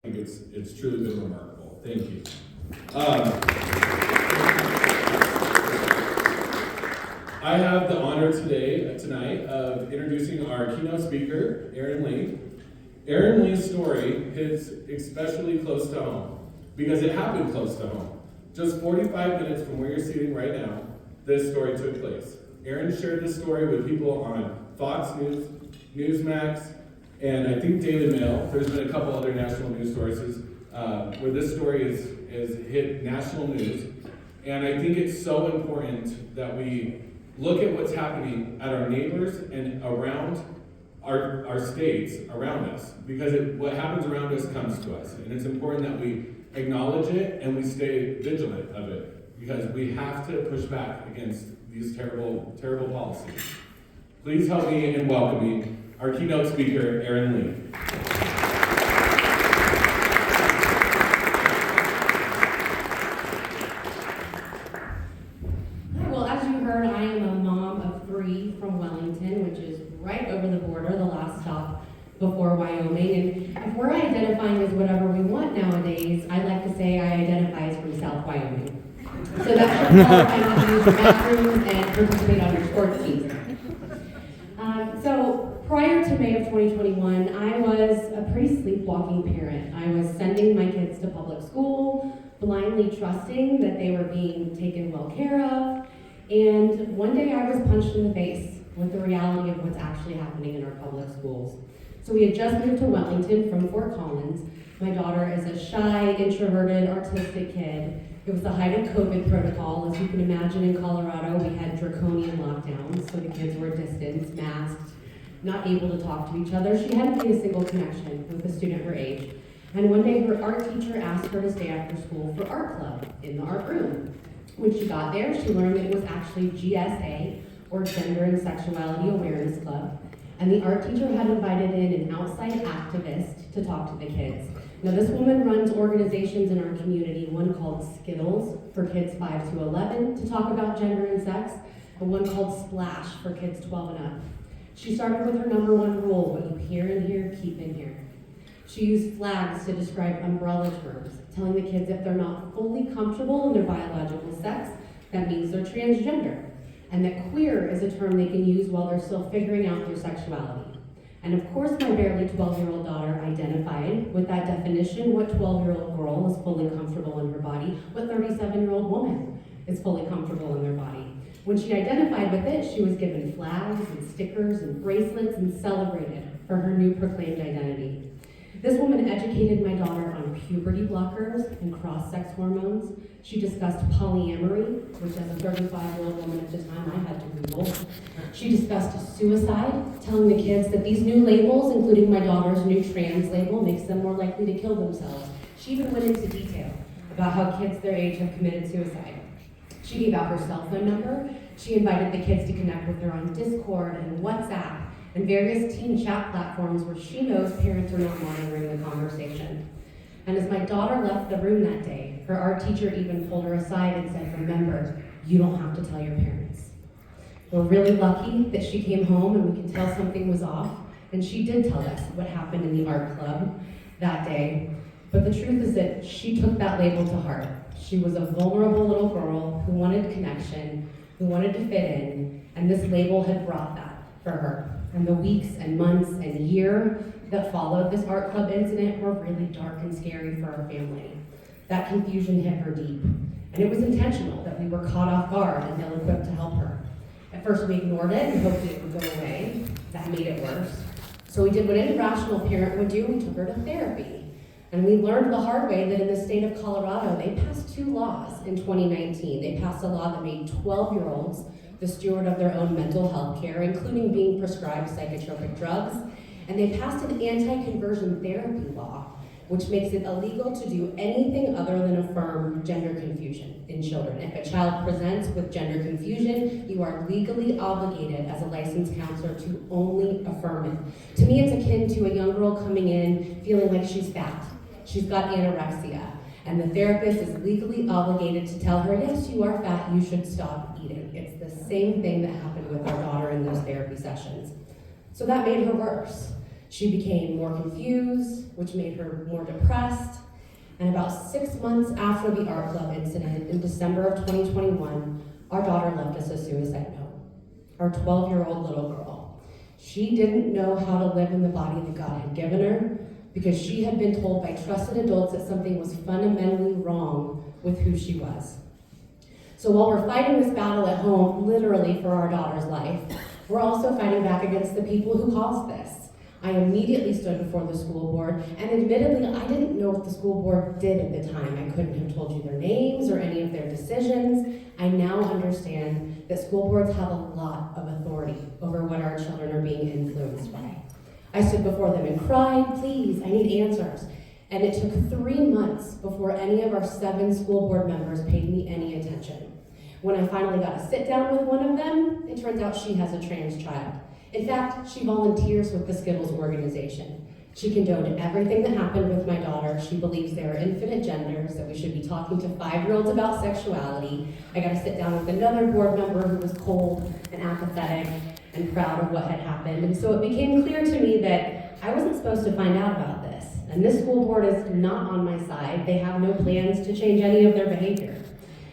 It's truly been remarkable. Thank you. I have the honor tonight of introducing our keynote speaker, Erin Lee. Erin Lee's story hits especially close to home because it happened close to home. Just 45 minutes from where you're sitting right now, this story took place. Erin shared this story with people on Fox News, Newsmax, and I think Daily Mail. There's been a couple other national news sources where this story is hit national news. And I think it's so important that we look at what's happening at our neighbors and around our states around us, because what happens around us comes to us. And it's important that we acknowledge it and we stay vigilant of it, because we have to push back against these terrible, terrible policies. Please help me in welcoming our keynote speaker, Erin Lee. Well, as you heard, I am a mom of 3 from Wellington, which is right over the border, the last stop before Wyoming. And if we're identifying as whatever we want nowadays, I like to say I identify as from South Wyoming. So that should qualify me to use the bathrooms and participate on your sports teams. So prior to May of 2021, I was a pretty sleepwalking parent. I was sending my kids to public school, blindly trusting that they were being taken well care of. And one day I was punched in the face with the reality of what's actually happening in our public schools. So we had just moved to Wellington from Fort Collins. My daughter is a shy, introverted, artistic kid. It was the height of COVID protocol. As you can imagine, in Colorado, we had draconian lockdowns, so the kids were distanced, masked, not able to talk to each other. She hadn't made a single connection with a student her age. And one day, her art teacher asked her to stay after school for art club in the art room. When she got there, she learned that it was actually GSA, or Gender and Sexuality Awareness Club. And the art teacher had invited in an outside activist to talk to the kids. Now, this woman runs organizations in our community, one called Skittles for kids 5 to 11 to talk about gender and sex, and one called Splash for kids 12 and up. She started with her number 1 rule: what you hear in here, keep in here. She used flags to describe umbrella terms, telling the kids if they're not fully comfortable in their biological sex, that means they're transgender, and that queer is a term they can use while they're still figuring out their sexuality. And of course, my barely 12-year-old daughter identified with that definition. What 12-year-old girl is fully comfortable in her body? What 37-year-old woman is fully comfortable in their body? When she identified with it, she was given flags and stickers and bracelets and celebrated for her new proclaimed identity. This woman educated my daughter on puberty blockers and cross-sex hormones. She discussed polyamory, which as a 35-year-old woman at the time I had to Google. She discussed suicide, telling the kids that these new labels, including my daughter's new trans label, makes them more likely to kill themselves. She even went into detail about how kids their age have committed suicide. She gave out her cell phone number. She invited the kids to connect with her on Discord and WhatsApp and various teen chat platforms where she knows parents are not monitoring the conversation. And as my daughter left the room that day, her art teacher even pulled her aside and said, "Remember, you don't have to tell your parents." We're really lucky that she came home and we could tell something was off, and she did tell us what happened in the art club that day. But the truth is that she took that label to heart. She was a vulnerable little girl who wanted connection, who wanted to fit in, and this label had brought that for her. And the weeks and months and year that followed this art club incident were really dark and scary for our family. That confusion hit her deep. And it was intentional that we were caught off guard and ill-equipped to help her. At first we ignored it and hoped it would go away. That made it worse. So we did what any rational parent would do: we took her to therapy. And we learned the hard way that in the state of Colorado, they passed 2 laws in 2019. They passed a law that made 12-year-olds the steward of their own mental health care, including being prescribed psychotropic drugs. And they passed an anti-conversion therapy law, which makes it illegal to do anything other than affirm gender confusion in children. If a child presents with gender confusion, you are legally obligated as a licensed counselor to only affirm it. To me, it's akin to a young girl coming in feeling like she's fat. She's got anorexia. And the therapist is legally obligated to tell her, yes, you are fat, you should stop eating. It's the same thing that happened with our daughter in those therapy sessions. So that made her worse. She became more confused, which made her more depressed. And about 6 months after the art club incident in December of 2021, our daughter left us a suicide note. Our 12-year-old little girl. She didn't know how to live in the body that God had given her because she had been told by trusted adults that something was fundamentally wrong with who she was. So while we're fighting this battle at home, literally for our daughter's life, we're also fighting back against the people who caused this. I immediately stood before the school board, and admittedly, I didn't know what the school board did at the time. I couldn't have told you their names or any of their decisions. I now understand that school boards have a lot of authority over what our children are being influenced by. I stood before them and cried, please, I need answers. And it took 3 months before any of our 7 school board members paid me any attention. When I finally got to sit down with one of them, it turns out she has a trans child. In fact, she volunteers with the Skittles organization. She condoned everything that happened with my daughter. She believes there are infinite genders, that we should be talking to 5-year-olds about sexuality. I got to sit down with another board member who was cold and apathetic and proud of what had happened. And so it became clear to me that I wasn't supposed to find out about this. And this school board is not on my side. They have no plans to change any of their behavior.